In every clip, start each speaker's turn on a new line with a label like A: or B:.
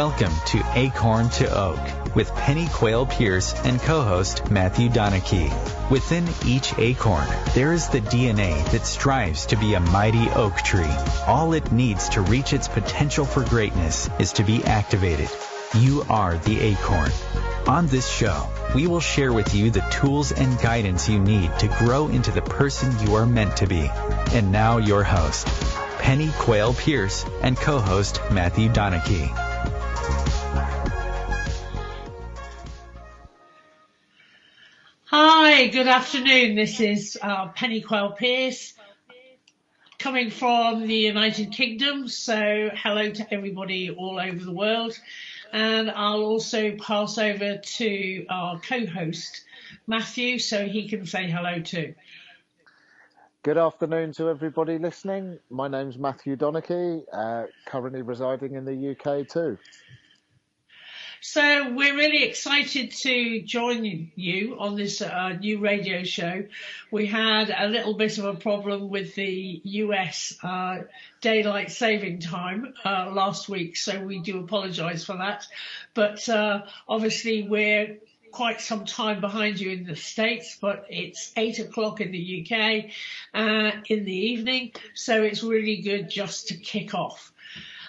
A: Welcome to Acorn to Oak with Pennie Quaile-Pearce and co-host Matthew Donnachie. Within each acorn, there is the DNA that strives to be a mighty oak tree. All it needs to reach its potential for greatness is to be activated. You are the acorn. On this show, we will share with you the tools and guidance you need to grow into the person you are meant to be. And now your host, Pennie Quaile-Pearce and co-host Matthew Donnachie.
B: Hi, good afternoon. This is Pennie Quaile-Pearce coming from the United Kingdom. So hello to everybody all over the world. And I'll also pass over to our co-host, Matthew, so he can say hello too.
C: Good afternoon to everybody listening. My name's Matthew Donnachie, currently residing in the UK too.
B: So we're really excited to join you on this new radio show. We had a little bit of a problem with the US daylight saving time last week, so we do apologise for that. But obviously we're quite some time behind you in the States, but it's 8 o'clock in the UK in the evening, so it's really good just to kick off.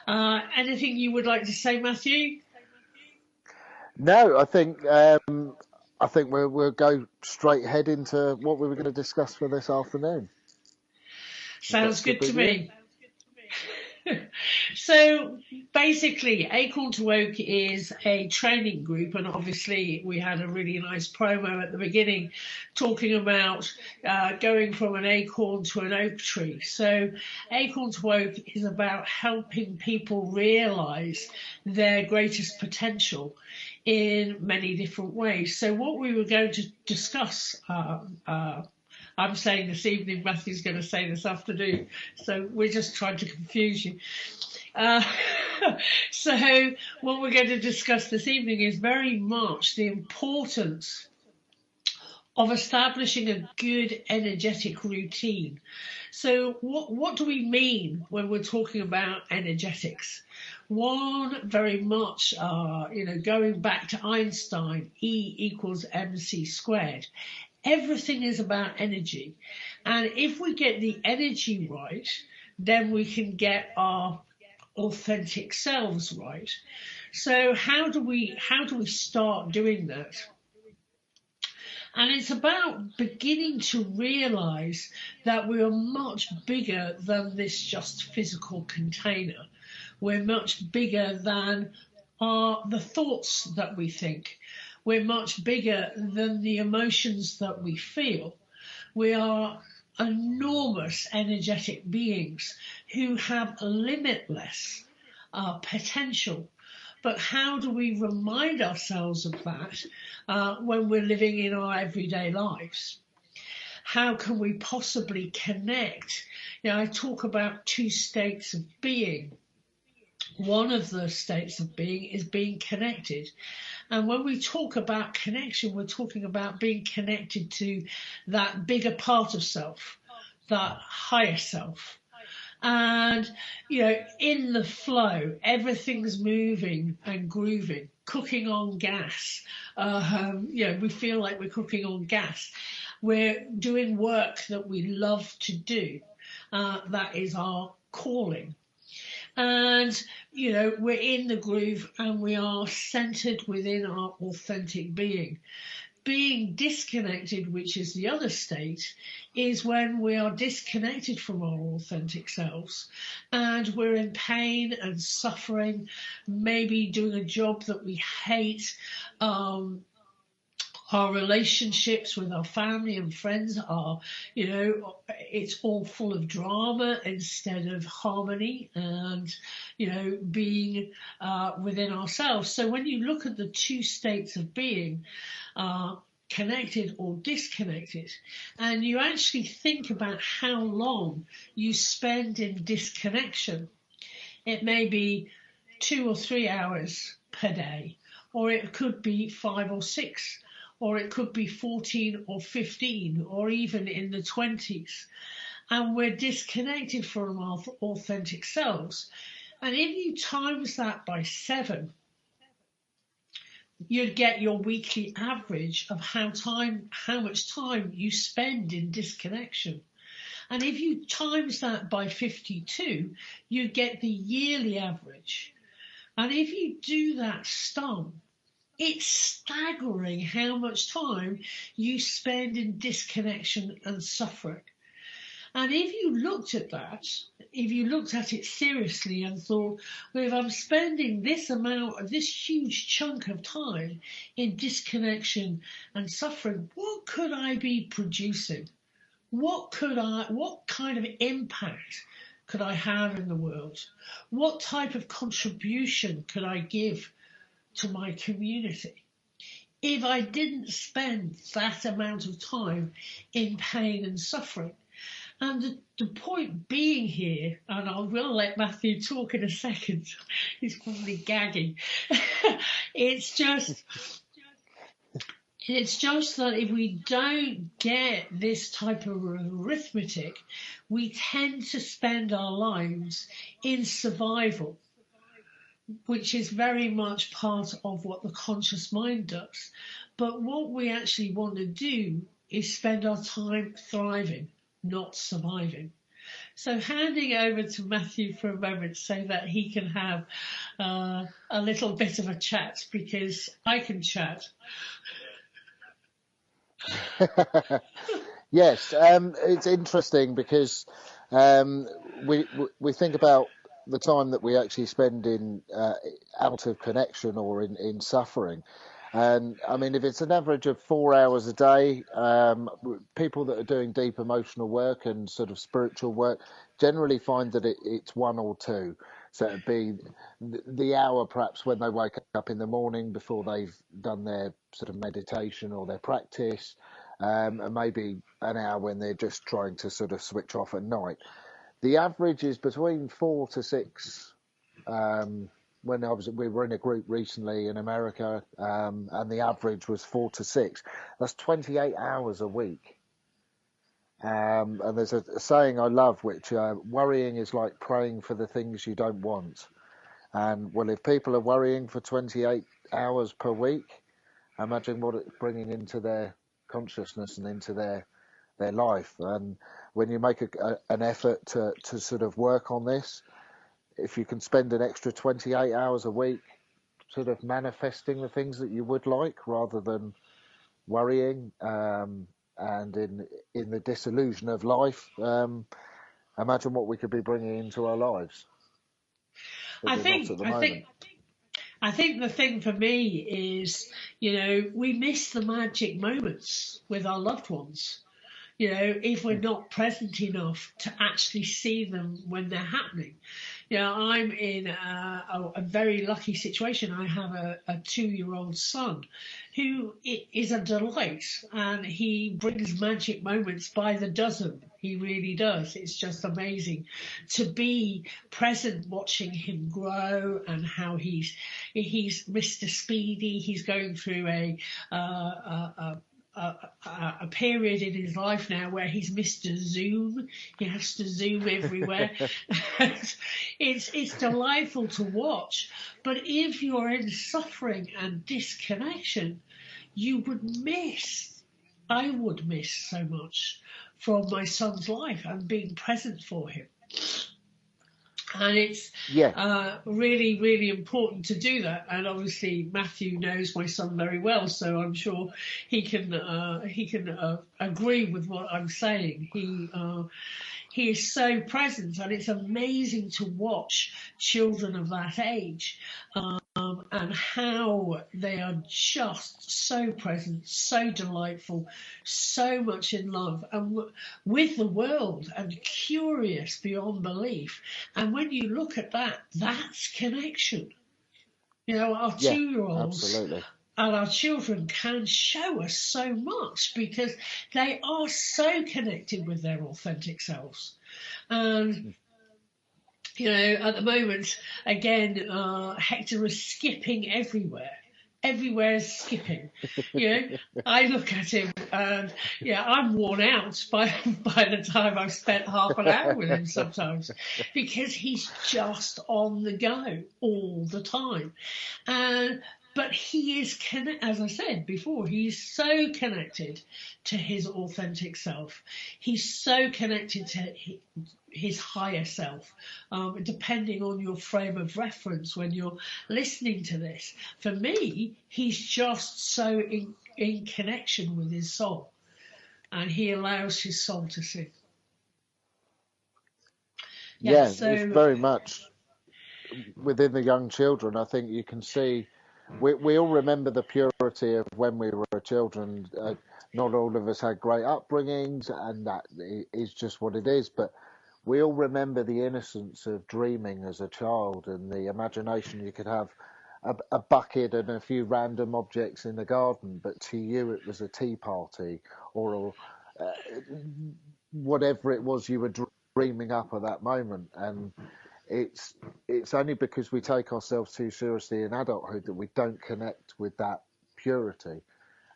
B: Anything you would like to say, Matthew?
C: No, I think we'll go straight ahead into what we were going to discuss for this afternoon.
B: Sounds good to me. So basically, Acorn to Oak is a training group, and obviously we had a really nice promo at the beginning talking about going from an acorn to an oak tree. So Acorn to Oak is about helping people realise their greatest potential in many different ways. So what we were going to discuss, I'm saying this evening, Matthew's going to say this afternoon, so we're just trying to confuse you. So what we're going to discuss this evening is very much the importance of establishing a good energetic routine. So what do we mean when we're talking about energetics? One, very much, going back to Einstein, E equals mc squared. Everything is about energy. And if we get the energy right, then we can get our authentic selves right. So how do we start doing that? And it's about beginning to realise that we are much bigger than this just physical container. We're much bigger than the thoughts that we think. We're much bigger than the emotions that we feel. We are enormous energetic beings who have limitless potential. But how do we remind ourselves of that when we're living in our everyday lives? How can we possibly connect? I talk about two states of being. One of the states of being is being connected. And when we talk about connection, we're talking about being connected to that bigger part of self, that higher self. And, in the flow, everything's moving and grooving, cooking on gas. We feel like we're cooking on gas. We're doing work that we love to do. That is our calling. And, we're in the groove and we are centered within our authentic being. Being disconnected, which is the other state, is when we are disconnected from our authentic selves and we're in pain and suffering, maybe doing a job that we hate. Our relationships with our family and friends are, it's all full of drama instead of harmony and, being within ourselves. So when you look at the two states of being, connected or disconnected, and you actually think about how long you spend in disconnection, it may be 2 or 3 hours per day, or it could be 5 or 6. Or it could be 14 or 15, or even in the 20s. And we're disconnected from our authentic selves. And if you times that by 7, you'd get your weekly average of how much time you spend in disconnection. And if you times that by 52, you get the yearly average. And if you do that sum, it's staggering how much time you spend in disconnection and suffering. And if you looked at that, if you looked at it seriously and thought, well, if I'm spending this huge chunk of time in disconnection and suffering, what could I be producing? What kind of impact could I have in the world? What type of contribution could I give to my community if I didn't spend that amount of time in pain and suffering? And the point being here, and I will let Matthew talk in a second, he's probably gagging. It's just that if we don't get this type of arithmetic, we tend to spend our lives in survival, which is very much part of what the conscious mind does. But what we actually want to do is spend our time thriving, not surviving. So handing over to Matthew for a moment so that he can have a little bit of a chat, because I can chat.
C: Yes, it's interesting because we think about the time that we actually spend in out of connection or in suffering. And I mean, if it's an average of 4 hours a day, people that are doing deep emotional work and sort of spiritual work generally find that it's 1 or 2. So it'd be the hour perhaps when they wake up in the morning before they've done their sort of meditation or their practice, and maybe an hour when they're just trying to sort of switch off at night. The average is between 4 to 6. When we were in a group recently in America, and the average was 4 to 6. That's 28 hours a week. And there's a saying I love, which worrying is like praying for the things you don't want. And well, if people are worrying for 28 hours per week, imagine what it's bringing into their consciousness and into their life. And when you make an effort to sort of work on this, if you can spend an extra 28 hours a week sort of manifesting the things that you would like rather than worrying, and in the disillusion of life, imagine what we could be bringing into our lives.
B: I think the thing for me is, we miss the magic moments with our loved ones. If we're not present enough to actually see them when they're happening. I'm in a very lucky situation. I have a 2-year-old son who is a delight, and he brings magic moments by the dozen. He really does. It's just amazing to be present watching him grow, and how he's Mr. Speedy. He's going through a period in his life now where he's Mr. Zoom. He has to zoom everywhere. It's delightful to watch. But if you're in suffering and disconnection, I would miss so much from my son's life and being present for him. And it's really, really important to do that. And obviously, Matthew knows my son very well, so I'm sure he can agree with what I'm saying. He is so present, and it's amazing to watch children of that age, and how they are just so present, so delightful, so much in love and with the world, and curious beyond belief. And when you look at that, that's connection. Our 2-year-olds
C: absolutely.
B: And our children can show us so much because they are so connected with their authentic selves. And at the moment, again, Hector is skipping everywhere. Everywhere is skipping. I look at him and I'm worn out by the time I've spent half an hour with him sometimes, because he's just on the go all the time. And but he is as I said before, he's so connected to his authentic self. He's so connected to his higher self, depending on your frame of reference when you're listening to this. For me, he's just so in connection with his soul, and he allows his soul to sing. Yeah,
C: Yeah, it's
B: so
C: very much within the young children. I think you can see we all remember the purity of when we were children. Not all of us had great upbringings, and that is just what it is. But we all remember the innocence of dreaming as a child and the imagination. You could have a bucket and a few random objects in the garden, but to you it was a tea party or whatever it was you were dreaming up at that moment. And it's it's only because we take ourselves too seriously in adulthood that we don't connect with that purity,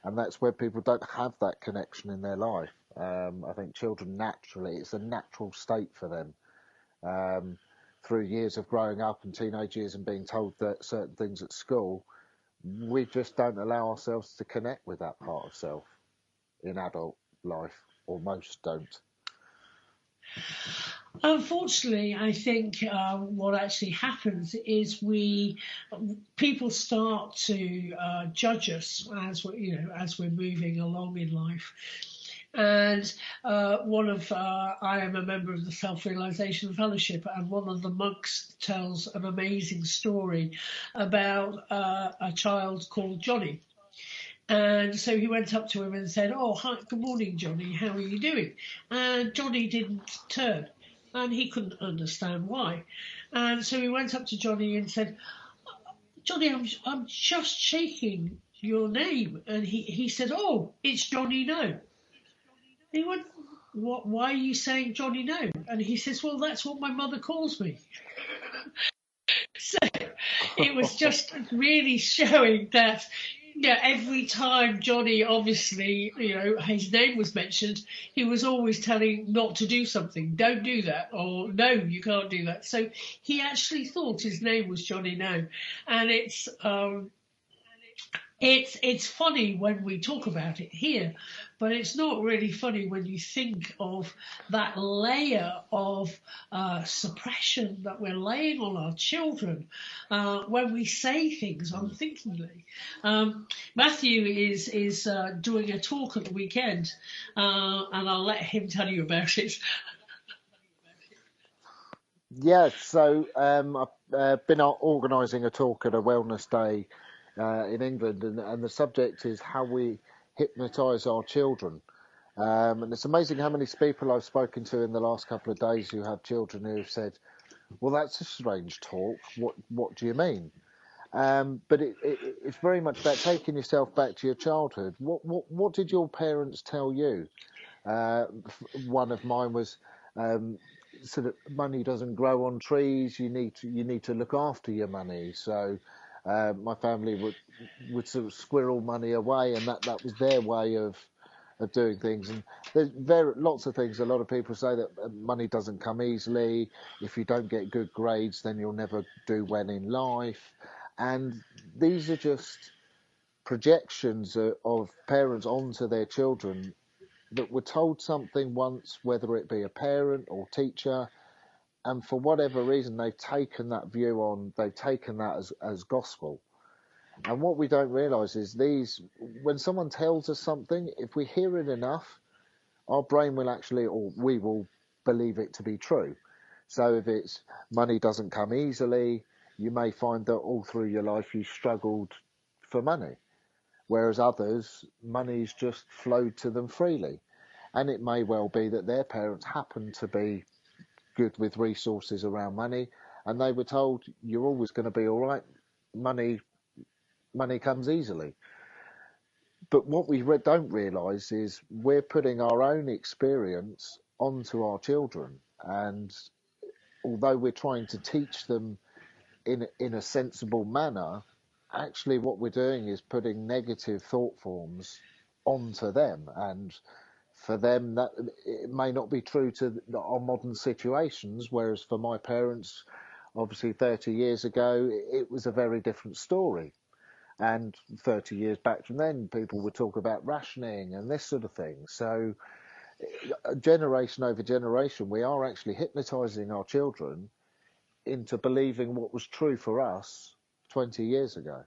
C: and that's where people don't have that connection in their life. I think children naturally, it's a natural state for them, through years of growing up and teenage years and being told that certain things at school, we just don't allow ourselves to connect with that part of self in adult life, or most don't.
B: unfortunately, I think what actually happens is people start to judge us as we're moving along in life. And I am a member of the Self-Realization Fellowship, and one of the monks tells an amazing story about a child called Johnny. And so he went up to him and said, "Oh, hi, good morning, Johnny. How are you doing?" And Johnny didn't turn, and he couldn't understand why. And so he went up to Johnny and said, "Johnny, I'm just shaking your name." And he said, "Oh, it's Johnny No." He went, "What? Why are you saying Johnny No?" And he says, "Well, that's what my mother calls me." So it was just really showing that, every time Johnny, obviously, his name was mentioned, he was always telling not to do something. Don't do that, or no, you can't do that. So he actually thought his name was Johnny No, and it's funny when we talk about it here, but it's not really funny when you think of that layer of suppression that we're laying on our children when we say things unthinkingly. Matthew is doing a talk at the weekend, and I'll let him tell you about it.
C: Yeah, so I've been organising a talk at a wellness day in England, and the subject is how we hypnotise our children. And it's amazing how many people I've spoken to in the last couple of days who have children who have said, "Well, that's a strange talk. What do you mean?" But it's very much about taking yourself back to your childhood. What did your parents tell you? One of mine was, sort of, money doesn't grow on trees. You need to look after your money. So my family would sort of squirrel money away, and that was their way of doing things. And there's lots of things. A lot of people say that money doesn't come easily. If you don't get good grades, then you'll never do well in life. And these are just projections of parents onto their children that were told something once, whether it be a parent or teacher, and for whatever reason they've taken that view on, they've taken that as gospel. And what we don't realise is when someone tells us something, if we hear it enough, our brain will actually, or we will believe it to be true. So if it's money doesn't come easily, you may find that all through your life you struggled for money, whereas others, money's just flowed to them freely. And it may well be that their parents happen to be good with resources around money, and they were told, "You're always going to be all right. Money comes easily." But what we don't realise is we're putting our own experience onto our children, and although we're trying to teach them in a sensible manner, actually what we're doing is putting negative thought forms onto them. And for them, that it may not be true to our modern situations, whereas for my parents, obviously 30 years ago, it was a very different story. And 30 years back from then, people would talk about rationing and this sort of thing. So generation over generation, we are actually hypnotizing our children into believing what was true for us 20 years ago.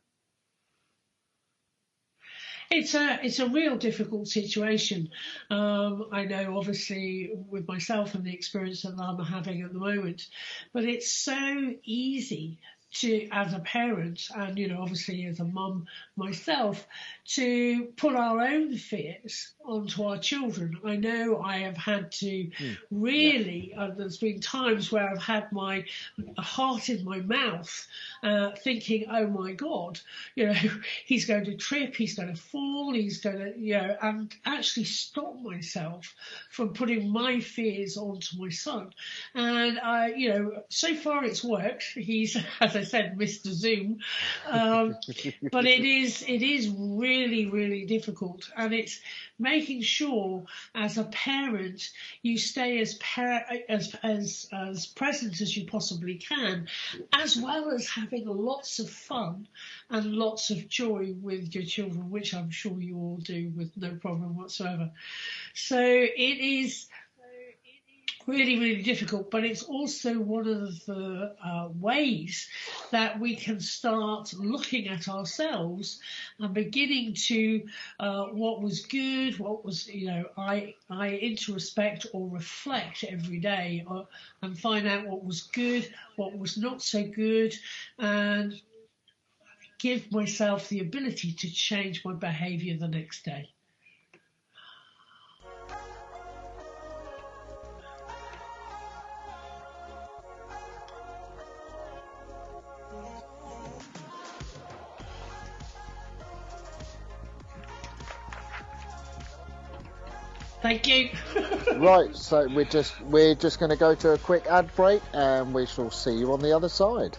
B: It's a real difficult situation. I know, obviously, with myself and the experience that I'm having at the moment, but it's so easy to, as a parent, and obviously as a mum myself, to put our own fears onto our children. I know I have had to really. There's been times where I've had my heart in my mouth, thinking, "Oh my God, he's going to trip, he's going to fall, he's going to, and actually stop myself from putting my fears onto my son." And so far it's worked. He's, as I said, Mr. Zoom, but it is really, really difficult, and it's making sure as a parent you stay as present as you possibly can, as well as having lots of fun and lots of joy with your children, which I'm sure you all do with no problem whatsoever. So it is really, really difficult, but it's also one of the ways that we can start looking at ourselves and beginning to what was good, what was, I introspect or reflect every day and find out what was good, what was not so good, and give myself the ability to change my behavior the next day. Thank you.
C: Right, so we're just going to go to a quick ad break, and we shall see you on the other side.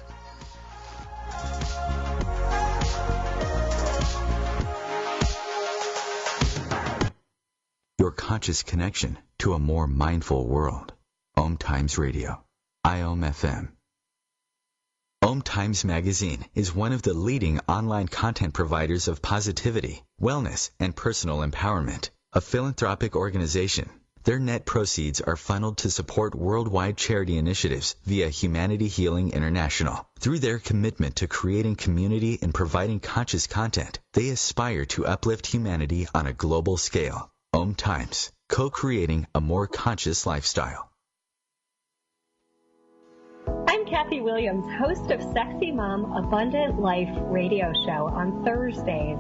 A: Your conscious connection to a more mindful world. OMTimes Radio, IOM FM. OMTimes Magazine is one of the leading online content providers of positivity, wellness, and personal empowerment. A philanthropic organization, their net proceeds are funneled to support worldwide charity initiatives via Humanity Healing International. Through their commitment to creating community and providing conscious content, they aspire to uplift humanity on a global scale. OMTimes, co-creating a more conscious lifestyle.
D: I'm Kathy Williams, host of Sexy Mom Abundant Life radio show on Thursdays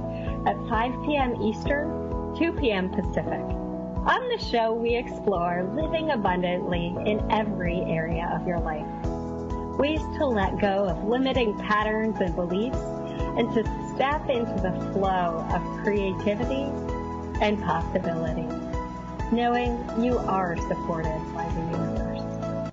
D: at 5 p.m. Eastern, 2 p.m. Pacific. On the show, we explore living abundantly in every area of your life. Ways to let go of limiting patterns and beliefs and to step into the flow of creativity and possibility, knowing you are supported by the universe.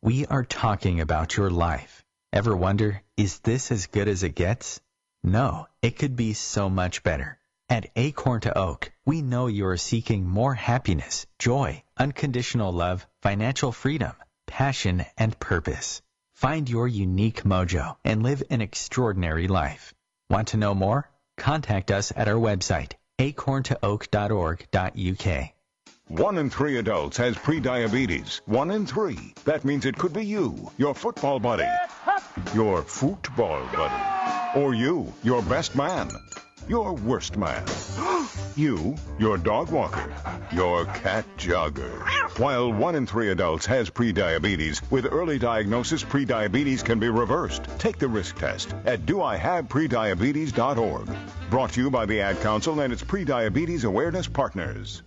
A: We are talking about your life. Ever wonder, is this as good as it gets? No, it could be so much better. At Acorn to Oak, we know you are seeking more happiness, joy, unconditional love, financial freedom, passion, and purpose. Find your unique mojo and live an extraordinary life. Want to know more? Contact us at our website, acorntooak.org.uk.
E: 1 in 3 adults has prediabetes. 1 in 3. That means it could be you, your football buddy, your football buddy, or you, your best man, your worst man, you, your dog walker, your cat jogger. While 1 in 3 adults has prediabetes, with early diagnosis, prediabetes can be reversed. Take the risk test at doihaveprediabetes.org. Brought to you by the Ad Council and its Prediabetes Awareness Partners.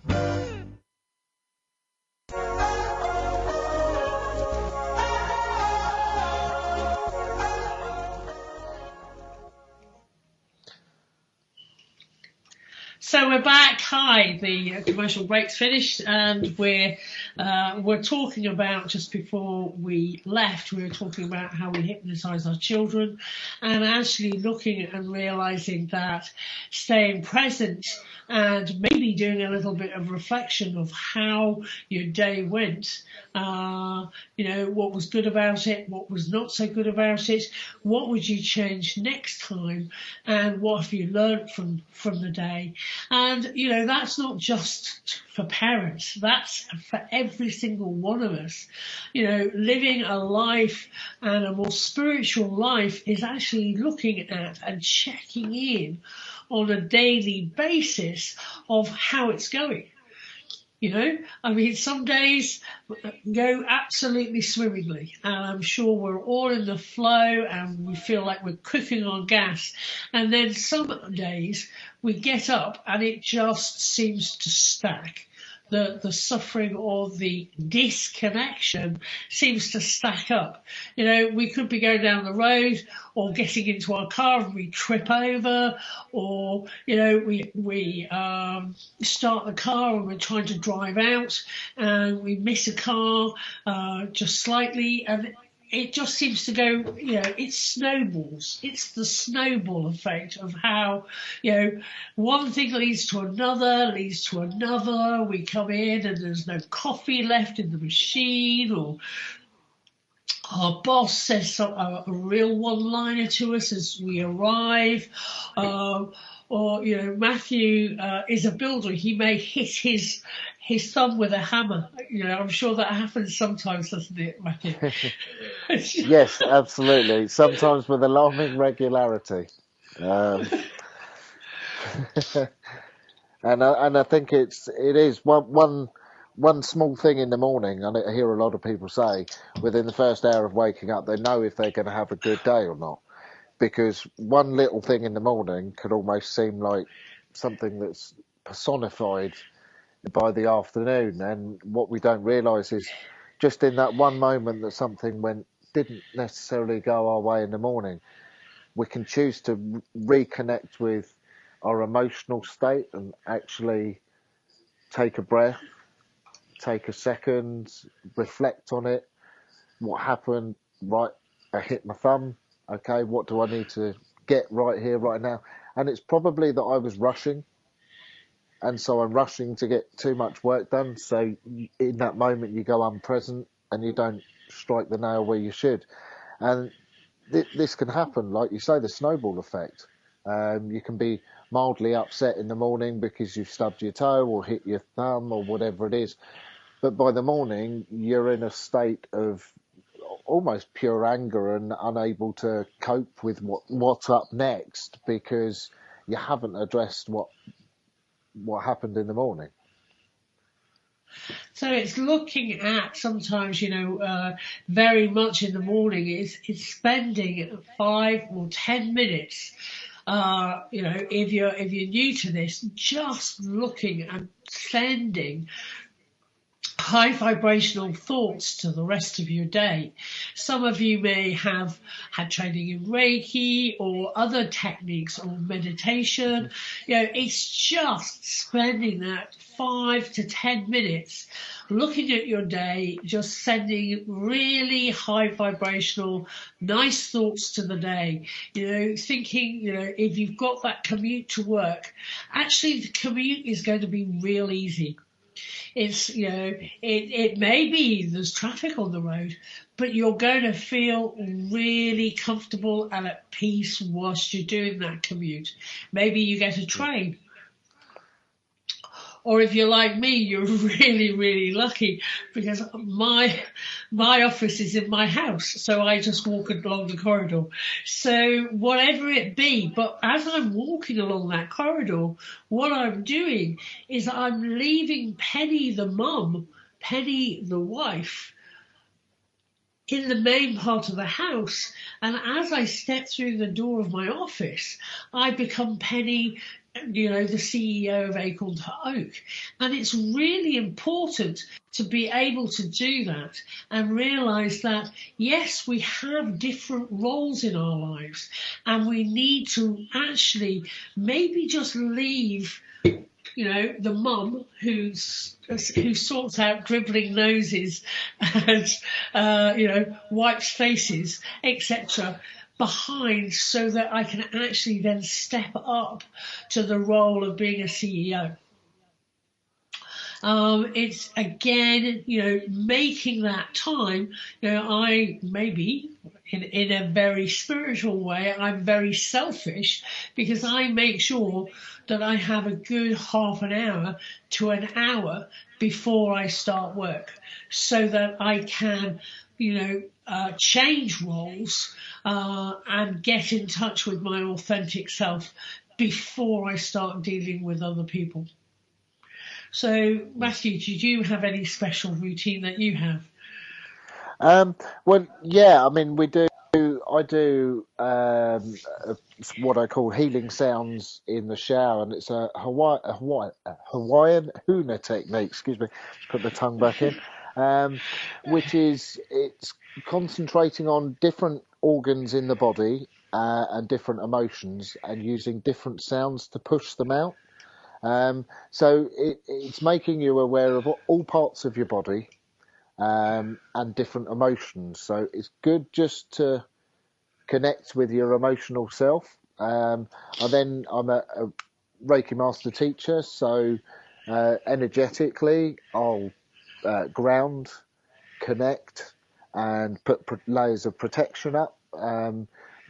B: So we're back. Hi, the commercial break's finished, and we're talking about, just before we left, we were talking about how we hypnotise our children, and actually looking and realising that staying present and maybe doing a little bit of reflection of how your day went, what was good about it, what was not so good about it, what would you change next time, and what have you learned from the day. And, that's not just for parents, that's for every single one of us. Living a life, and a more spiritual life, is actually looking at and checking in on a daily basis of how it's going. Some days go absolutely swimmingly, and I'm sure we're all in the flow and we feel like we're cooking on gas. And then some days we get up and it just seems to stack. The suffering or the disconnection seems to stack up. We could be going down the road or getting into our car and we trip over, or, we start the car and we're trying to drive out and we miss a car just slightly, and it just seems to go, it snowballs. It's the snowball effect of how, one thing leads to another. We come in and there's no coffee left in the machine, or our boss says a real one-liner to us as we arrive, or Matthew is a builder. He may hit his thumb with a hammer. I'm sure that happens sometimes, doesn't it, Matthew?
C: Yes, absolutely. Sometimes with alarming regularity. And I think it is one small thing in the morning. I hear a lot of people say within the first hour of waking up, they know if they're going to have a good day or not, because one little thing in the morning could almost seem like something that's personified by the afternoon. And what we don't realise is just in that one moment that something didn't necessarily go our way in the morning, we can choose to reconnect with our emotional state and actually take a breath, take a second, reflect on it. What happened? Right, I hit my thumb. Okay, what do I need to get right here, right now? And it's probably that I was rushing, and so I'm rushing to get too much work done. So in that moment, you go unpresent and you don't strike the nail where you should. And this can happen, like you say, the snowball effect. You can be mildly upset in the morning because you've stubbed your toe or hit your thumb or whatever it is. But by the morning, you're in a state of almost pure anger and unable to cope with what's up next, because you haven't addressed what happened in the morning.
B: So it's looking at sometimes, very much in the morning, it's spending 5 or 10 minutes, if you're new to this, just looking and sending high vibrational thoughts to the rest of your day. Some of you may have had training in Reiki or other techniques or meditation. It's just spending that 5 to 10 minutes looking at your day, just sending really high vibrational, nice thoughts to the day. Thinking, if you've got that commute to work, actually the commute is going to be real easy. It's, it may be there's traffic on the road, but you're going to feel really comfortable and at peace whilst you're doing that commute. Maybe you get a train. Or if you're like me, you're really, really lucky, because my office is in my house, so I just walk along the corridor. So whatever it be, but as I'm walking along that corridor, what I'm doing is I'm leaving Pennie the mum, Pennie the wife, in the main part of the house. And as I step through the door of my office, I become Pennie, the CEO of Acorn to Oak. And it's really important to be able to do that and realize that, yes, we have different roles in our lives, and we need to actually maybe just leave the mum who sorts out dribbling noses and, wipes faces, etc., behind, so that I can actually then step up to the role of being a CEO. It's again, making that time. I maybe in a very spiritual way, I'm very selfish, because I make sure that I have a good half an hour to an hour before I start work, so that I can, change roles and get in touch with my authentic self before I start dealing with other people. So, Matthew, did you have any special routine that you have?
C: Well, yeah, I mean, we do. I do what I call healing sounds in the shower, and it's a Hawaiian huna technique. Excuse me, put the tongue back in. Which is, it's concentrating on different organs in the body and different emotions, and using different sounds to push them out. So it's making you aware of all parts of your body and different emotions. So it's good just to connect with your emotional self. I'm a Reiki master teacher, so energetically I'll ground, connect, and put layers of protection up.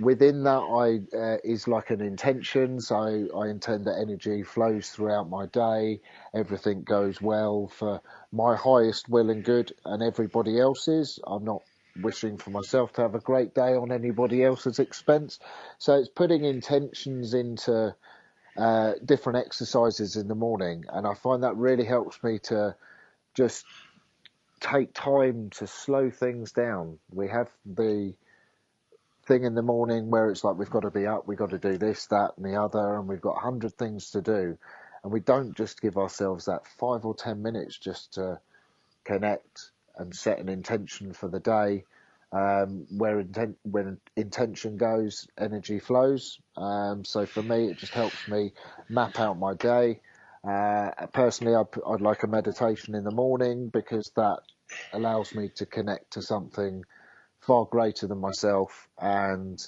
C: Within that, is like an intention. So I intend that energy flows throughout my day. Everything goes well for my highest will and good, and everybody else's. I'm not wishing for myself to have a great day on anybody else's expense. So it's putting intentions into different exercises in the morning, and I find that really helps me to just take time to slow things down. We have the thing in the morning where it's like, we've got to be up, we've got to do this, that, and the other, and we've got 100 things to do, and we don't just give ourselves that 5 or 10 minutes just to connect and set an intention for the day. When intention goes, energy flows. So for me, it just helps me map out my day. Personally, I'd like a meditation in the morning, because that allows me to connect to something far greater than myself, and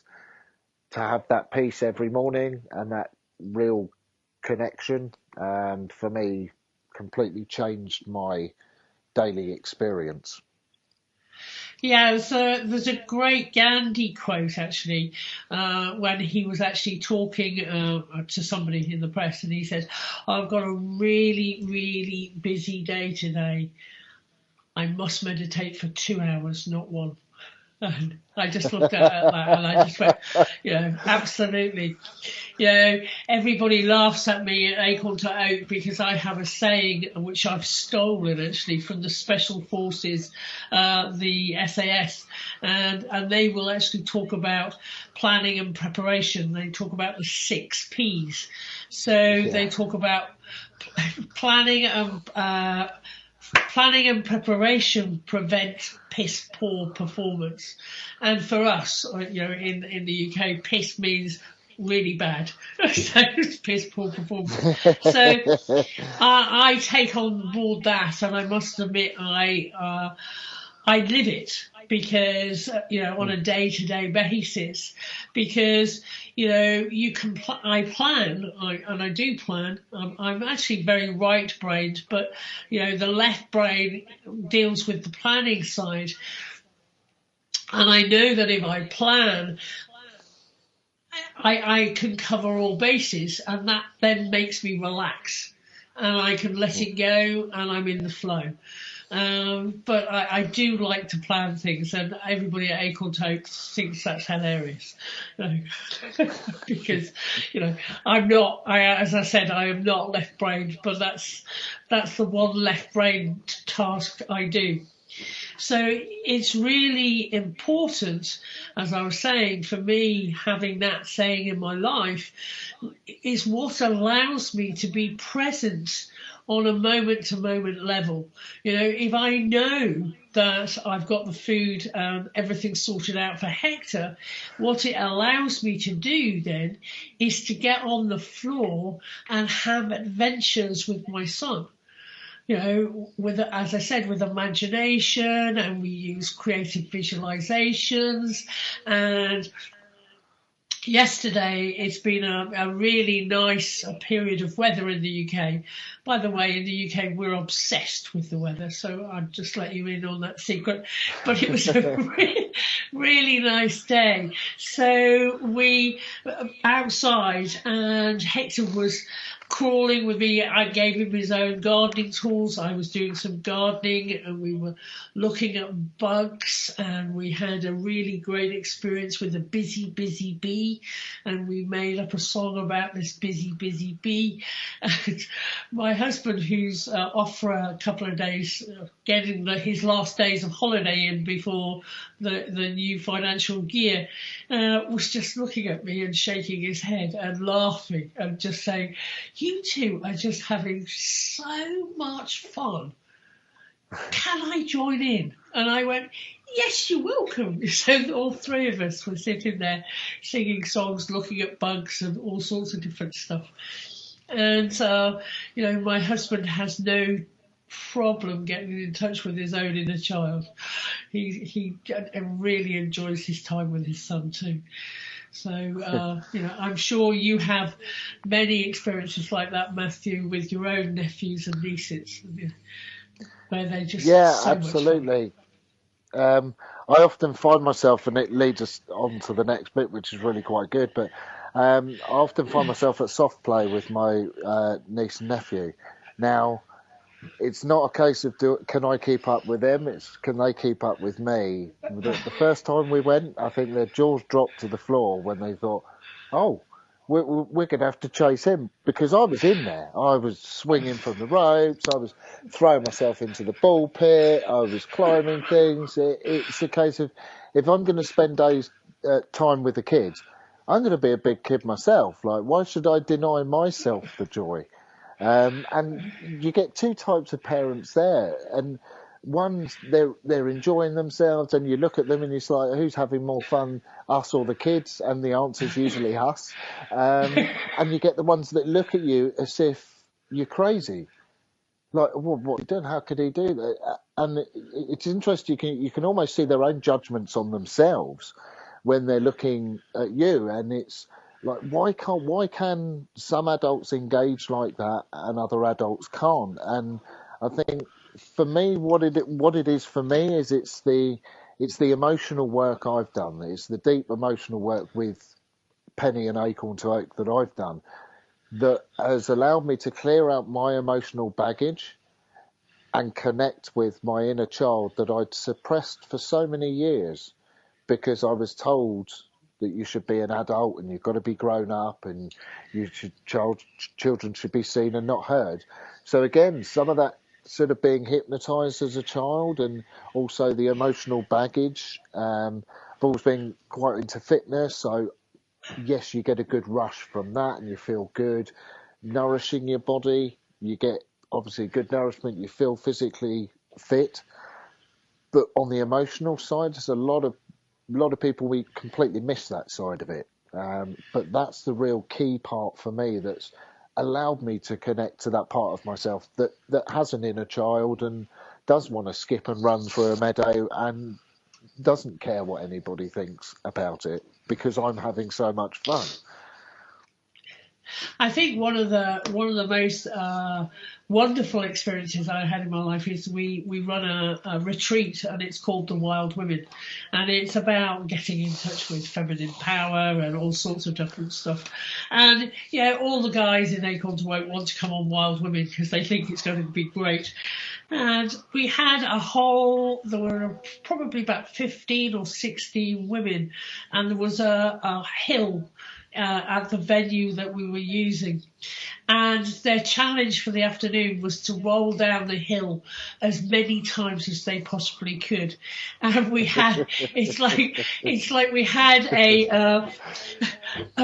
C: to have that peace every morning and that real connection, for me, completely changed my daily experience.
B: Yeah, there's a great Gandhi quote, actually, when he was actually talking to somebody in the press, and he said, I've got a really, really busy day today. I must meditate for 2 hours, not 1. And I just looked at that and I just went, absolutely. Everybody laughs at me at Acorn to Oak, because I have a saying which I've stolen actually from the Special Forces, the SAS, and they will actually talk about planning and preparation. They talk about the 6 Ps. So they talk about planning and preparation prevent piss poor performance. And for us, in the UK, piss means really bad. So it's piss poor performance. So I take on board that, and I must admit I live it, because on a day-to-day basis, because you can I plan, and I do plan. I'm actually very right-brained, but the left brain deals with the planning side, and I know that if I plan, I can cover all bases, and that then makes me relax, and I can let it go, and I'm in the flow. But I do like to plan things, and everybody at Acorn to Oak thinks that's hilarious. Because, I'm not, as I said, I am not left-brained, but that's the one left-brained task I do. So it's really important, as I was saying, for me having that saying in my life is what allows me to be present on a moment-to-moment level. You know, if I know that I've got the food and everything sorted out for Hector, what it allows me to do then is to get on the floor and have adventures with my son. You know, with, as I said, with imagination, and we use creative visualizations. And yesterday, it's been a really nice period of weather in the UK. By the way, in the UK, we're obsessed with the weather, so I'll just let you in on that secret. But it was a really nice day. So we outside, and Hector was crawling with me. I gave him his own gardening tools. I was doing some gardening, and we were looking at bugs, and we had a really great experience with a busy bee, and we made up a song about this busy bee. And my husband, who's off for a couple of days, getting his last days of holiday in before the new financial year, was just looking at me and shaking his head and laughing and just saying, "You two are just having so much fun. Can I join in?" And I went, "Yes, you're welcome." So all three of us were sitting there singing songs, looking at bugs and all sorts of different stuff. And, you know, my husband has no problem getting in touch with his own inner child. He really enjoys his time with his son too. So, you know, I'm sure you have many experiences like that, Matthew, with your own nephews and nieces, where they just so
C: absolutely. I often find myself, and it leads us on to the next bit, which is really quite good, but I often find myself at soft play with my niece and nephew. Now, it's not a case of can I keep up with them, it's can they keep up with me. The first time we went, I think their jaws dropped to the floor when they thought, oh, we're going to have to chase him, because I was in there. I was swinging from the ropes, I was throwing myself into the ball pit, I was climbing things. It's a case of, if I'm going to spend days time with the kids, I'm going to be a big kid myself. Like, why should I deny myself the joy? And you get two types of parents there, and one's they're enjoying themselves, and you look at them and it's like, who's having more fun, us or the kids? And the answer's usually us. And you get the ones that look at you as if you're crazy. Like, what are you doing? How could he do that? And it's interesting. You can almost see their own judgments on themselves when they're looking at you, and it's like, why can some adults engage like that and other adults can't? And I think for me, what it is for me is it's the emotional work I've done. It's the deep emotional work with Pennie and Acorn to Oak that I've done that has allowed me to clear out my emotional baggage and connect with my inner child that I'd suppressed for so many years, because I was told that you should be an adult and you've got to be grown up and children should be seen and not heard. So again, some of that sort of being hypnotized as a child, and also the emotional baggage. I've always been quite into fitness, so yes, you get a good rush from that and you feel good. Nourishing your body, you get obviously good nourishment, you feel physically fit. But on the emotional side, there's a lot of people, we completely miss that side of it. But that's the real key part for me that's allowed me to connect to that part of myself that has an inner child and does want to skip and run through a meadow and doesn't care what anybody thinks about it, because I'm having so much fun.
B: I think one of the most wonderful experiences I had in my life is we run a retreat, and it's called the Wild Women, and it's about getting in touch with feminine power and all sorts of different stuff. And yeah, all the guys in Acorn to Oak want to come on Wild Women because they think it's going to be great. And we had there were probably about 15 or 16 women, and there was a hill at the venue that we were using. And their challenge for the afternoon was to roll down the hill as many times as they possibly could. And we had, it's like we had a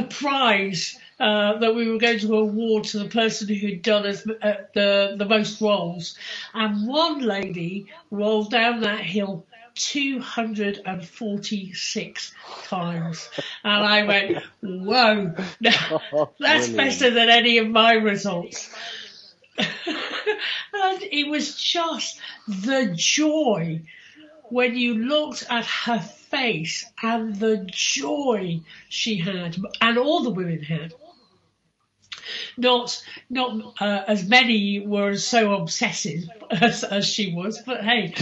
B: prize that we were going to award to the person who'd done the most rolls. And one lady rolled down that hill 246 times. And I went, whoa, that's better than any of my results. And it was just the joy when you looked at her face and the joy she had, and all the women had. Not as many were so obsessive as she was, but hey,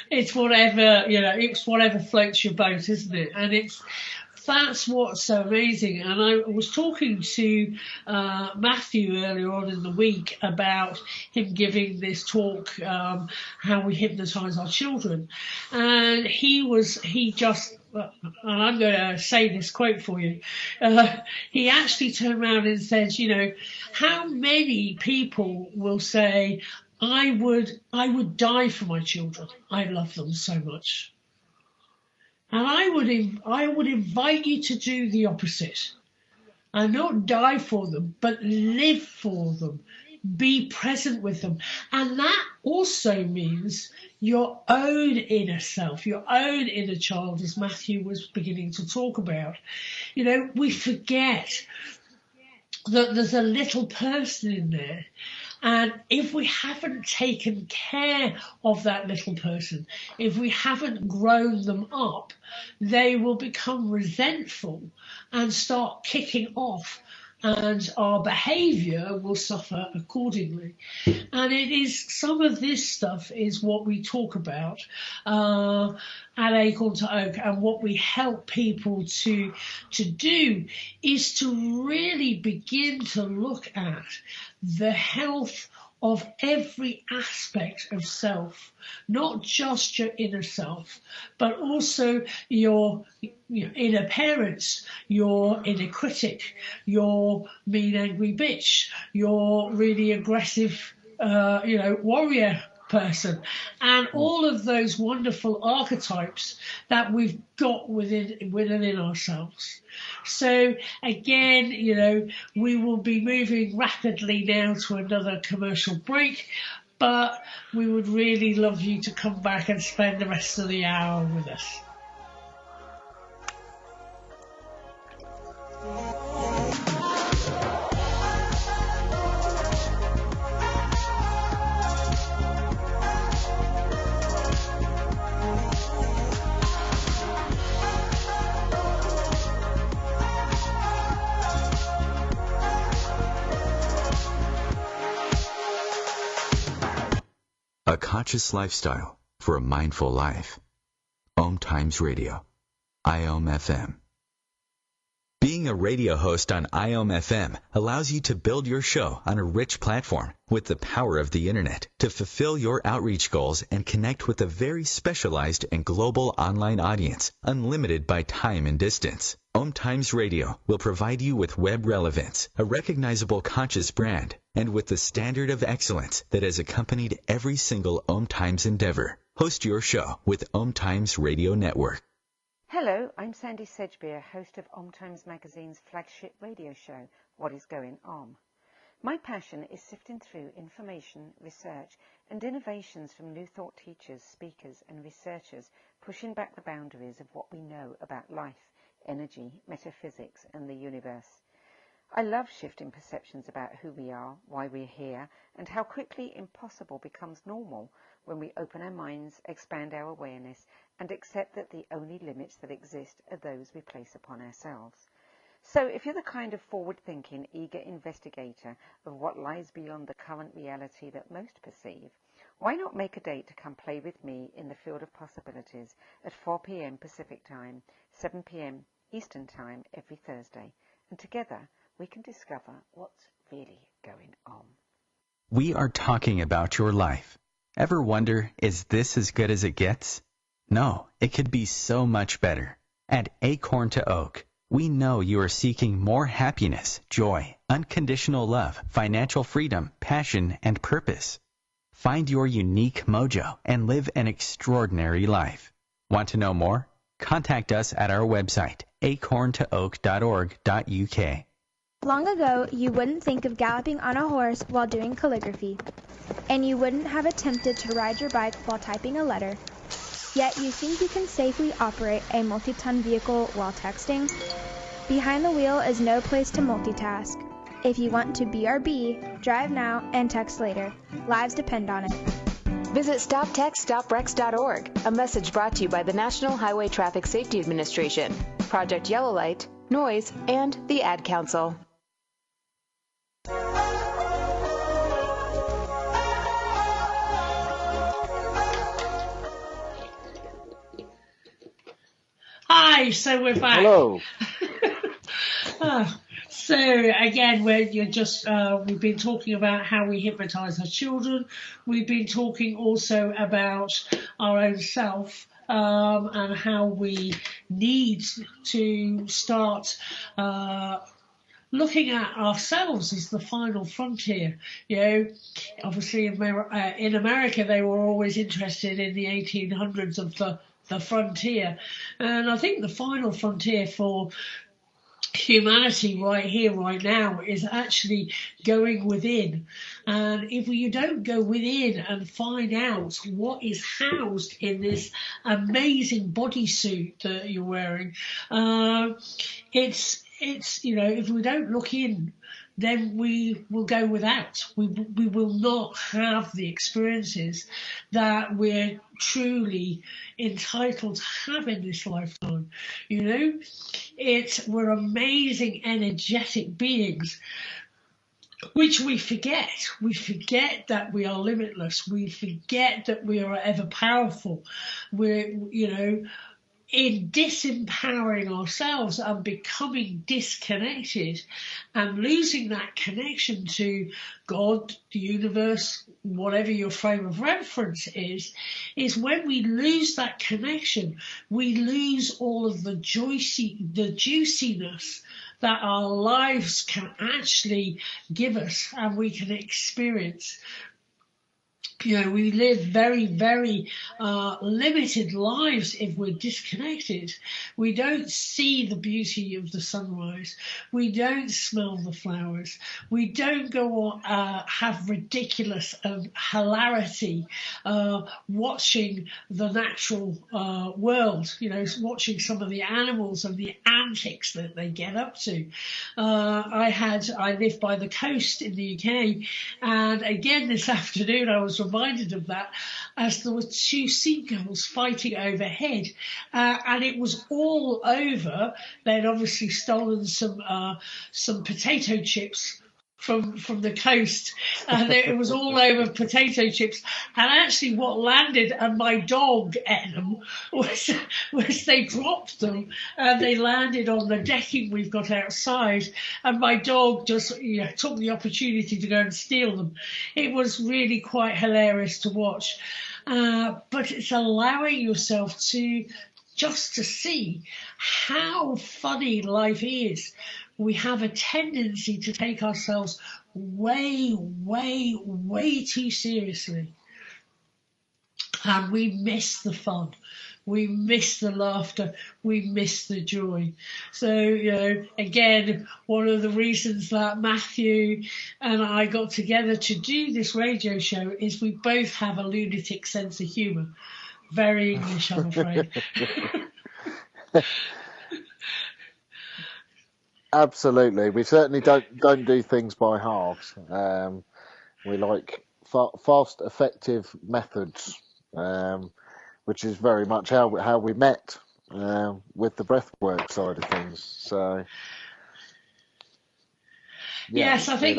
B: it's whatever, it's whatever floats your boat, isn't it? And that's what's so amazing. And I was talking to Matthew earlier on in the week about him giving this talk, how we hypnotise our children, and and I'm going to say this quote for you. He actually turned around and said, how many people will say, I would die for my children. I love them so much. And I would invite you to do the opposite. And not die for them, but live for them. Be present with them. And that also means your own inner self, your own inner child, as Matthew was beginning to talk about. We forget that there's a little person in there. And if we haven't taken care of that little person, if we haven't grown them up, they will become resentful and start kicking off, and our behaviour will suffer accordingly. And some of this stuff is what we talk about at Acorn to Oak, and what we help people to do is to really begin to look at the health of every aspect of self, not just your inner self, but also your inner parents, your inner critic, your mean, angry bitch, your really aggressive, warrior person, and all of those wonderful archetypes that we've got within ourselves. So again, we will be moving rapidly now to another commercial break, but we would really love you to come back and spend the rest of the hour with us.
A: A conscious lifestyle for a mindful life. OMTimes Radio. IOM FM. Being a radio host on IOM FM allows you to build your show on a rich platform with the power of the internet to fulfill your outreach goals and connect with a very specialized and global online audience, unlimited by time and distance. OMTimes Radio will provide you with web relevance, a recognizable conscious brand, and with the standard of excellence that has accompanied every single OMTimes endeavor. Host your show with OMTimes Radio Network.
F: Hello, I'm Sandy Sedgbeer, host of OMTimes Magazine's flagship radio show, What is Going On? My passion is sifting through information, research, and innovations from new thought teachers, speakers, and researchers pushing back the boundaries of what we know about life, energy, metaphysics, and the universe. I love shifting perceptions about who we are, why we're here, and how quickly impossible becomes normal when we open our minds, expand our awareness, and accept that the only limits that exist are those we place upon ourselves. So if you're the kind of forward-thinking, eager investigator of what lies beyond the current reality that most perceive, why not make a date to come play with me in the field of possibilities at 4 p.m. Pacific Time, 7 p.m. Eastern Time every Thursday, and together we can discover what's really going on.
A: We are talking about your life. Ever wonder, is this as good as it gets? No, it could be so much better. At Acorn to Oak, We know you are seeking more happiness, joy, unconditional love, financial freedom, passion, and purpose. Find your unique mojo and live an extraordinary life. Want to know more? Contact us at our website, acorntooak.org.uk.
G: Long ago, you wouldn't think of galloping on a horse while doing calligraphy, and you wouldn't have attempted to ride your bike while typing a letter. Yet you think you can safely operate a multi-ton vehicle while texting? Behind the wheel is no place to multitask. If you want to BRB, drive now and text later. Lives depend on it.
H: Visit StopTextStopWrecks.org, a message brought to you by the National Highway Traffic Safety Administration, Project Yellow Light, Noise, and the Ad Council.
B: Hi, so we're back.
C: Hello.
B: So again, we've been talking about how we hypnotize our children. We've been talking also about our own self, and how we need to start looking at ourselves as the final frontier. You know, obviously in America they were always interested in the 1800s of the frontier, and I think the final frontier for humanity right here, right now, is actually going within. And if you don't go within and find out what is housed in this amazing bodysuit that you're wearing, it's if we don't look in, then we will go without. We will not have the experiences that we're truly entitled to have in this lifetime. You know, we're amazing, energetic beings, which we forget. We forget that we are limitless. We forget that we are ever powerful. In disempowering ourselves and becoming disconnected and losing that connection to God, the universe, whatever your frame of reference is when we lose that connection, we lose all of the juiciness that our lives can actually give us and we can experience. You know, we live very, very limited lives if we're disconnected. We don't see the beauty of the sunrise. We don't smell the flowers. We don't go on have ridiculous hilarity watching the natural world. You know, watching some of the animals and the antics that they get up to. I live by the coast in the UK, and again this afternoon I was reminded of that as there were two seagulls fighting overhead, and it was all over. They'd obviously stolen some potato chips from the coast, and it was all over potato chips. And actually what landed, and my dog ate them, was they dropped them and they landed on the decking we've got outside, and my dog just took the opportunity to go and steal them. It was really quite hilarious to watch, but it's allowing yourself to see how funny life is. We have a tendency to take ourselves way, way, way too seriously. And we miss the fun. We miss the laughter. We miss the joy. So, again, one of the reasons that Matthew and I got together to do this radio show is we both have a lunatic sense of humour. Very English, I'm afraid.
C: Absolutely. We certainly don't do things by halves. We like fast, effective methods, which is very much how we met with the breathwork side of things. So,
B: yes, I think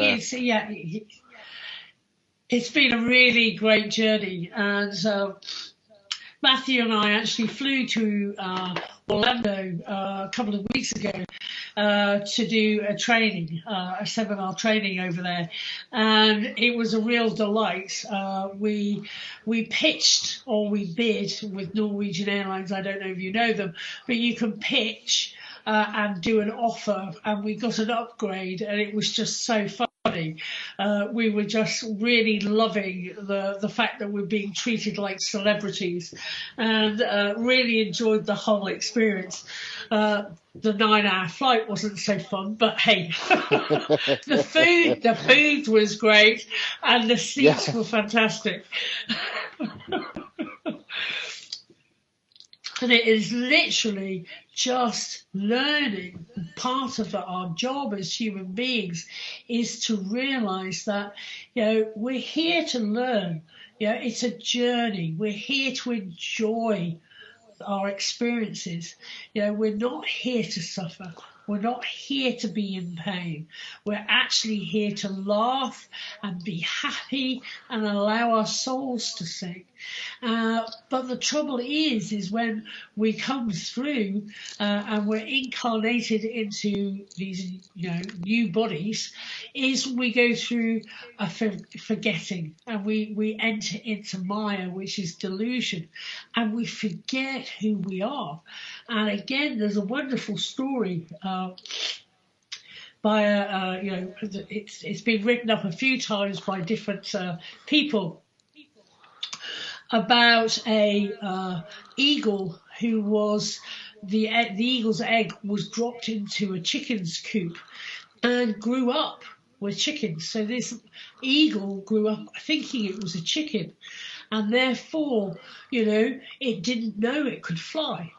B: it's been a really great journey, and Matthew and I actually flew to Orlando a couple of weeks ago to do a seminar training over there, and it was a real delight. We pitched, or we bid with Norwegian Airlines. I don't know if you know them, but you can pitch and do an offer, and we got an upgrade, and it was just so funny. We were just really loving the fact that we're being treated like celebrities, and really enjoyed the whole experience. The 9-hour flight wasn't so fun, but hey, the food was great, and the seats were fantastic. And it is literally just learning. Part of our job as human beings is to realise that, we're here to learn. It's a journey. We're here to enjoy our experiences. We're not here to suffer. We're not here to be in pain. We're actually here to laugh and be happy and allow our souls to sing. But the trouble is when we come through and we're incarnated into these, new bodies, is we go through a forgetting, and we enter into Maya, which is delusion, and we forget who we are. And again, there's a wonderful story by it's been written up a few times by different people about a eagle who was the eagle's egg was dropped into a chicken's coop and grew up with chickens. So this eagle grew up thinking it was a chicken, and therefore, it didn't know it could fly,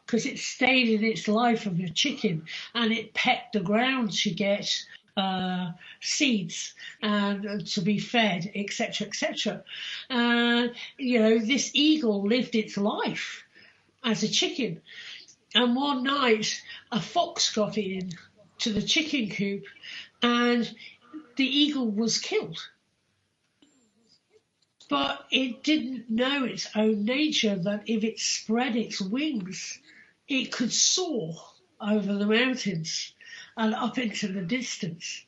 B: because it stayed in its life of a chicken, and it pecked the ground to get seeds and to be fed, etc., etc. And this eagle lived its life as a chicken, and one night a fox got in to the chicken coop, and the eagle was killed. But it didn't know its own nature, that if it spread its wings, it could soar over the mountains and up into the distance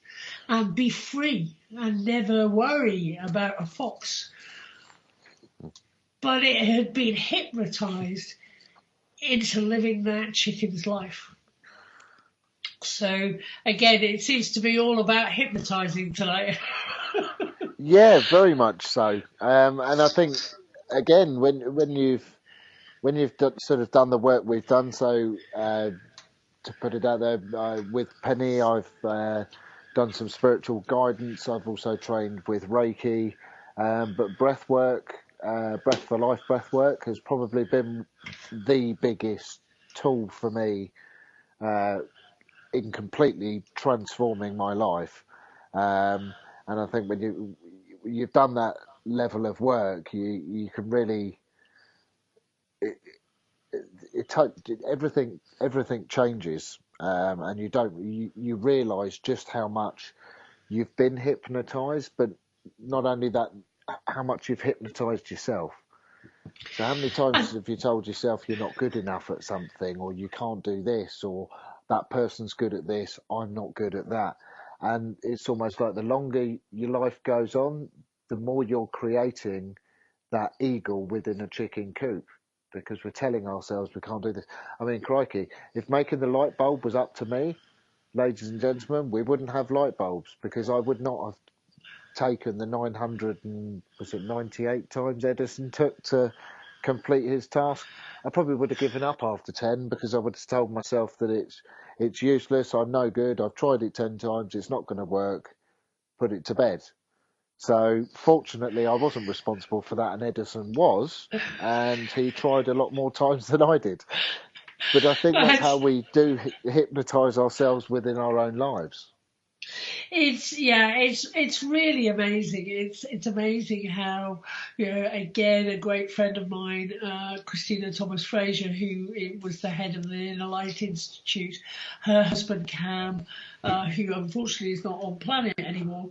B: and be free and never worry about a fox. But it had been hypnotized into living that chicken's life. So again, it seems to be all about hypnotizing tonight.
C: Yeah, very much so. And I think, again, when you've sort of done the work we've done, so to put it out there, with Pennie, I've done some spiritual guidance. I've also trained with Reiki, but breath work, breath for life breath work has probably been the biggest tool for me in completely transforming my life. And I think when you've done that level of work, you can really everything changes, and you realise just how much you've been hypnotised, but not only that, how much you've hypnotised yourself. So how many times have you told yourself you're not good enough at something, or you can't do this, or that person's good at this, I'm not good at that? And it's almost like the longer your life goes on, the more you're creating that eagle within a chicken coop, because we're telling ourselves we can't do this. I mean, crikey, if making the light bulb was up to me, ladies and gentlemen, we wouldn't have light bulbs, because I would not have taken the 998 times Edison took to complete his task. I probably would have given up after 10, because I would have told myself that it's useless, I'm no good, I've tried it 10 times, it's not going to work, put it to bed. So fortunately I wasn't responsible for that, and Edison was, and he tried a lot more times than I did. But I think that's how we do hypnotise ourselves within our own lives.
B: It's really amazing. It's amazing how, again, a great friend of mine, Christina Thomas Fraser, who was the head of the Inner Light Institute, her husband Cam, who unfortunately is not on planet anymore,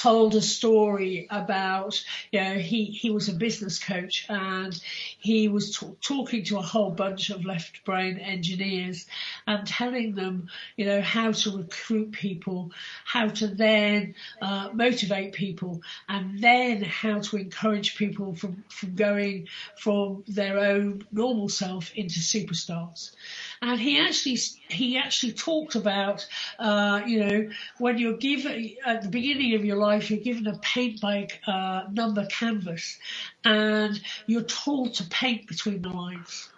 B: told a story about, he was a business coach, and he was talking to a whole bunch of left brain engineers and telling them, how to recruit people, how to then motivate people, and then how to encourage people from going from their own normal self into superstars. And he actually talked about, when you're given at the beginning of your life, you're given a paint by number canvas, and you're told to paint between the lines.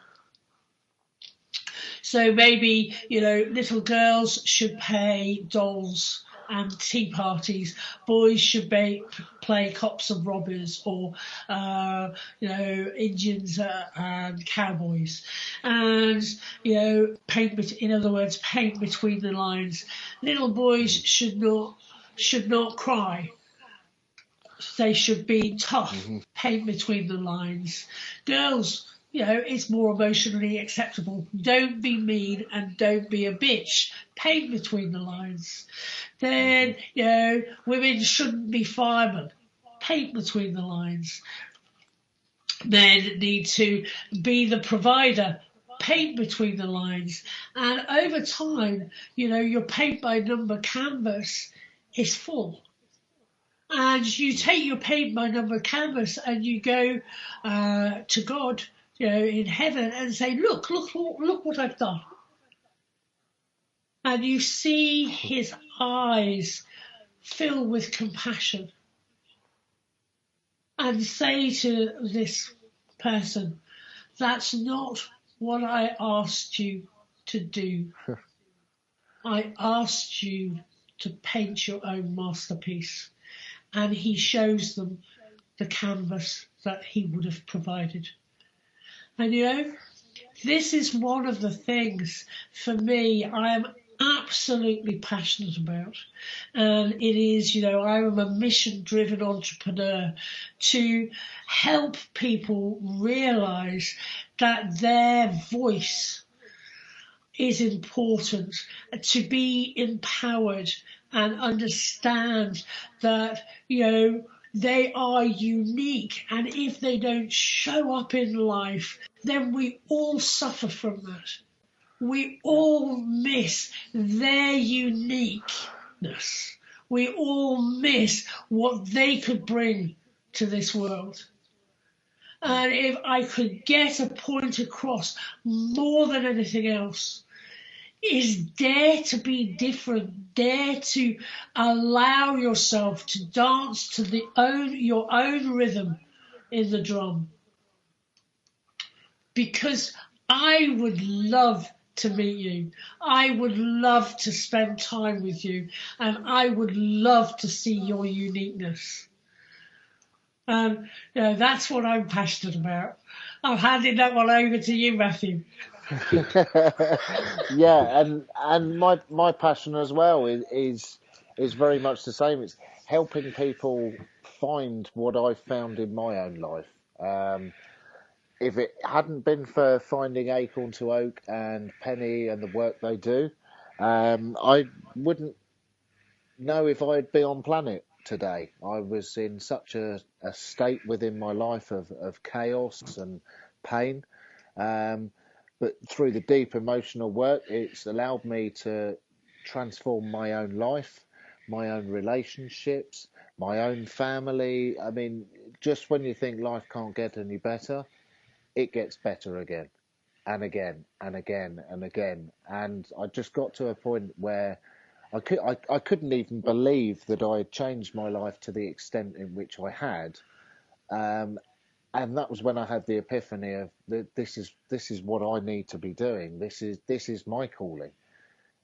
B: So maybe, little girls should play dolls and tea parties. Boys should play cops and robbers, or, Indians and cowboys. And, in other words, paint between the lines. Little boys should not cry. They should be tough, paint between the lines. Girls, it's more emotionally acceptable. Don't be mean and don't be a bitch. Paint between the lines. Then, women shouldn't be firemen. Paint between the lines. Men need to be the provider. Paint between the lines. And over time, your paint by number canvas is full. And you take your paint by number canvas and you go to God, in heaven, and say, look what I've done. And you see his eyes fill with compassion, and say to this person, that's not what I asked you to do. I asked you to paint your own masterpiece. And he shows them the canvas that he would have provided. And this is one of the things for me I am absolutely passionate about. And it is, I am a mission-driven entrepreneur to help people realise that their voice is important, to be empowered and understand that, they are unique. And if they don't show up in life, then we all suffer from that. We all miss their uniqueness. We all miss what they could bring to this world. And if I could get a point across more than anything else, is dare to be different, dare to allow yourself to dance to your own rhythm in the drum. Because I would love to meet you. I would love to spend time with you, and I would love to see your uniqueness. That's what I'm passionate about. I'm handing that one over to you, Matthew.
C: Yeah, and my passion as well is very much the same. It's helping people find what I've found in my own life. If it hadn't been for finding Acorn to Oak and Pennie and the work they do, I wouldn't know if I'd be on planet today. I was in such a state within my life of chaos and pain. But through the deep emotional work, it's allowed me to transform my own life, my own relationships, my own family. I mean, just when you think life can't get any better, it gets better again and again and again and again. And I just got to a point where I couldn't even believe that I had changed my life to the extent in which I had. And that was when I had the epiphany of this is what I need to be doing. This is my calling.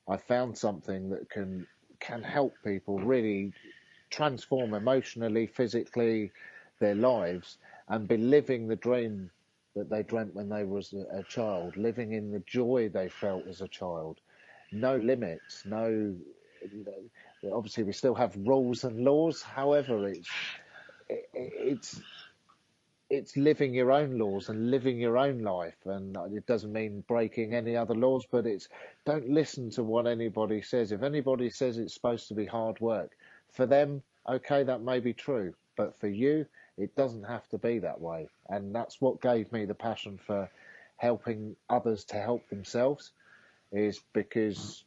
C: I found something that can help people really transform emotionally, physically, their lives, and be living the dream that they dreamt when they was a child, living in the joy they felt as a child. No limits, obviously we still have rules and laws. However, it's living your own laws and living your own life. And it doesn't mean breaking any other laws, but it's don't listen to what anybody says. If anybody says it's supposed to be hard work, for them, okay, that may be true, but for you, it doesn't have to be that way. And that's what gave me the passion for helping others to help themselves, is because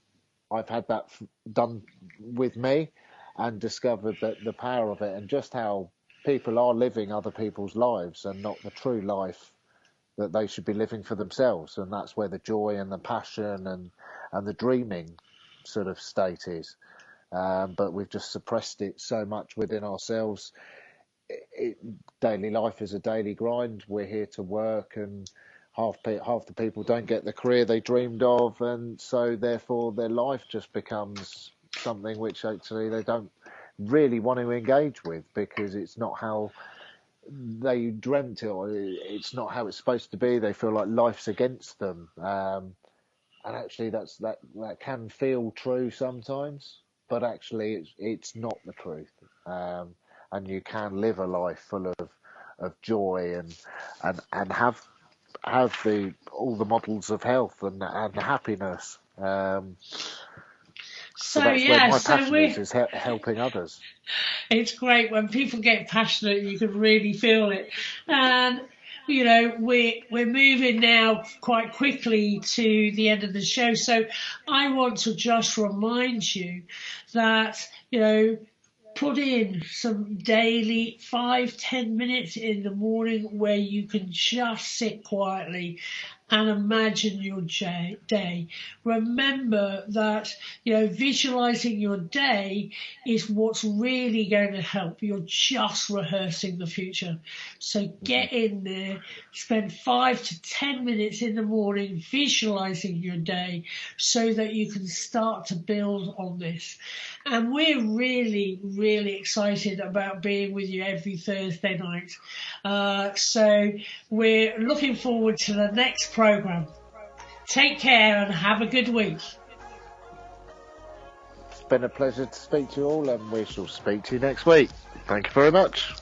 C: I've had that done with me and discovered that the power of it and just how people are living other people's lives and not the true life that they should be living for themselves. And that's where the joy and the passion and the dreaming sort of state is. But we've just suppressed it so much within ourselves. Daily life is a daily grind. We're here to work, and half the people don't get the career they dreamed of, and so therefore their life just becomes something which actually they don't really want to engage with, because it's not how they dreamt it, or it's not how it's supposed to be. They feel like life's against them, and actually that can feel true sometimes, but actually it's not the truth. And you can live a life full of joy and have all the models of health and happiness. So that's where my passion is helping others.
B: It's great when people get passionate, you can really feel it. And you know, we're moving now quite quickly to the end of the show, so I want to just remind you that, you know, put in some daily 5-10 minutes in the morning where you can just sit quietly and imagine your day. Remember that, you know, visualizing your day is what's really going to help. You're just rehearsing the future. So get in there, spend 5 to 10 minutes in the morning visualizing your day so that you can start to build on this. And we're really, really excited about being with you every Thursday night. So we're looking forward to the next program. Take care and have a good week.
C: It's been a pleasure to speak to you all, and we shall speak to you next week. Thank you very much.